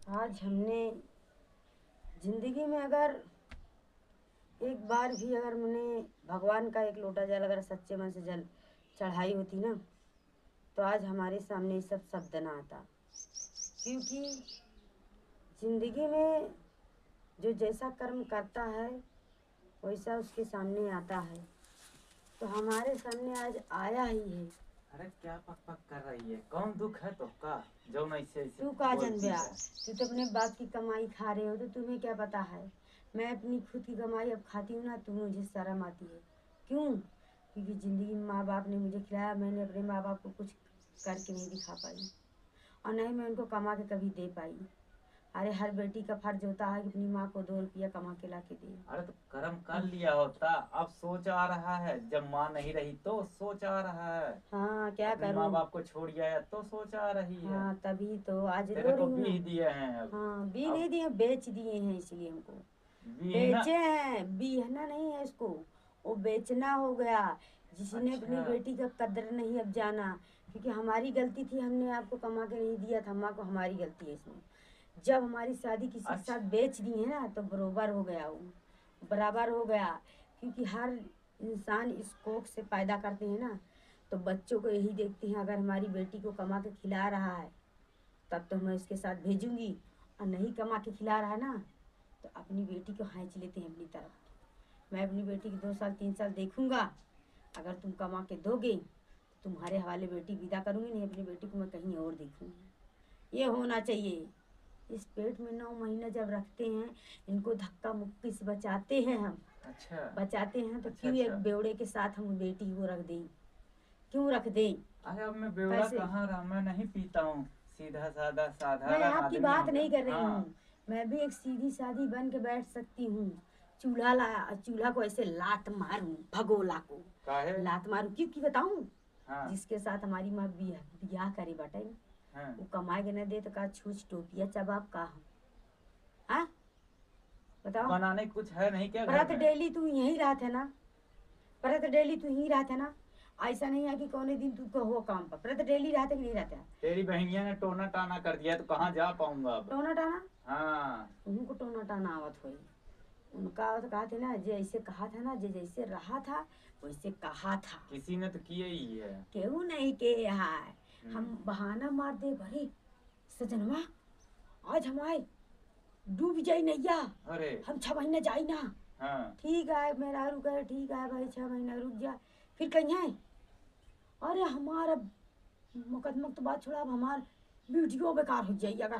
आज हमने जिंदगी में अगर एक बार भी अगर मैंने भगवान का एक लोटा जल अगर सच्चे मन से जल चढ़ाई होती ना, तो आज हमारे सामने ये सब शब्द ना आता। क्योंकि जिंदगी में जो जैसा कर्म करता है वैसा उसके सामने आता है। तो हमारे सामने आज आया ही है। अरे क्या पक पक कर रही है? कौन दुख है तो का जो मैं ऐसे ऐसे तू का बोलती जनबे, है? तू तो अपने बाप की कमाई खा रहे हो, तो तुम्हें क्या पता है। मैं अपनी खुद की कमाई अब खाती हूँ ना, तो मुझे शर्म आती है। क्यों? क्योंकि ज़िंदगी में माँ बाप ने मुझे खिलाया, मैंने अपने माँ बाप को कुछ करके नहीं दिखा पाई, और नहीं मैं उनको कमा के कभी दे पाई। अरे हर बेटी का फर्ज होता है कि अपनी माँ को 2 रुपया कमा के ला के दे। अरे तो कर्म कर लिया होता। अब सोच आ रहा है, जब माँ नहीं रही तो सोच आ रहा है। हाँ, क्या अपने माँ करूँ। बाप को छोड़ आया तो सोच आ रही है। हाँ, तभी तो आज तेरे रो को रही हूँ ना। बीह दिए हैं अब। हाँ, बी अब नहीं दिए, बेच दिए हैं, इसलिए हमको बीहना। बेचे हैं। बीहना नहीं है इसको, वो बेचना हो गया। जिसने अपनी अच्छा। बेटी का कदर नहीं अब जाना, क्योंकि हमारी गलती थी, हमने आपको कमा के नहीं दिया था। माँ को हमारी गलती है इसमें। जब हमारी शादी किसी के अच्छा। साथ बेच दी है ना, तो बरोबर हो गया, वो बराबर हो गया। क्योंकि हर इंसान इस कोख से पैदा करते हैं ना, तो बच्चों को यही देखते हैं, अगर हमारी बेटी को कमा के खिला रहा है तब तो मैं इसके साथ भेजूंगी, और नहीं कमा के खिला रहा है ना, तो अपनी बेटी को खींच लेते हैं अपनी तरफ। मैं अपनी बेटी की 2 साल 3 साल देखूंगा। अगर तुम कमा के दोगे तो तुम्हारे हवाले बेटी विदा करूंगी, नहीं अपनी बेटी को मैं कहीं और देखूंगी। ये होना चाहिए। इस पेट में 9 महीना जब रखते हैं, इनको धक्का मुक्की से बचाते हैं हम। अच्छा। बचाते हैं तो अच्छा क्यों एक अच्छा। बेवड़े के साथ हम बेटी को रख दें? क्यों रख दें? अरे अब मैं बेवड़ा पैसे, कहाँ रहा, मैं नहीं पीता हूँ। सीधा साधा मैं साधारण आपकी आदमी बात हूँ नहीं मैं। कर रही हाँ। हूँ। मैं भी एक सीधी सादी बन के बैठ सकती हूँ। चूल्हा लाया, चूल्हा को ऐसे लात मारूं, भगोला को काहे? लात मारूं, क्योंकि बताऊं, हाँ। जिसके साथ हमारी माँ बियाह करे बटे, हाँ। वो कमाए के न दे तो का छूछ टोपिया चबाब का हम। हाँ, बताओ। बनाने कुछ है नहीं क्या घर परत में? डेली तू यहीं रहा था ना, परत डेली तू यहीं रहा था ना। ऐसा नहीं है कि कौने दिन तू हो काम पर, परत डेली रहता कि नहीं रहता। तेरी बहनिया ने टोना टाना कर दिया तो कहाँ जा पाऊंगा अब। टोना टाना, हाँ। उनको टोना टाना आवत हुई। उनका तो कहा थे ना, जे ऐसे कहा था ना, जे जैसे रहा था वैसे कहा था। किसी ने तो किए ही है। केहू नहीं के है। हम हम्म। बहाना मार दे, भरे सजनवा आज हमारे डूब जाई नैया, अरे। हम 6 महीने जाई ना। हाँ। ठीक है मेरा रुक है, ठीक है भाई 6 महीना रुक जा, फिर कहीं है। अरे हमारा मुकदमा तो बात छोड़ा, अब हमार वीडियो बेकार हो जाइए अगर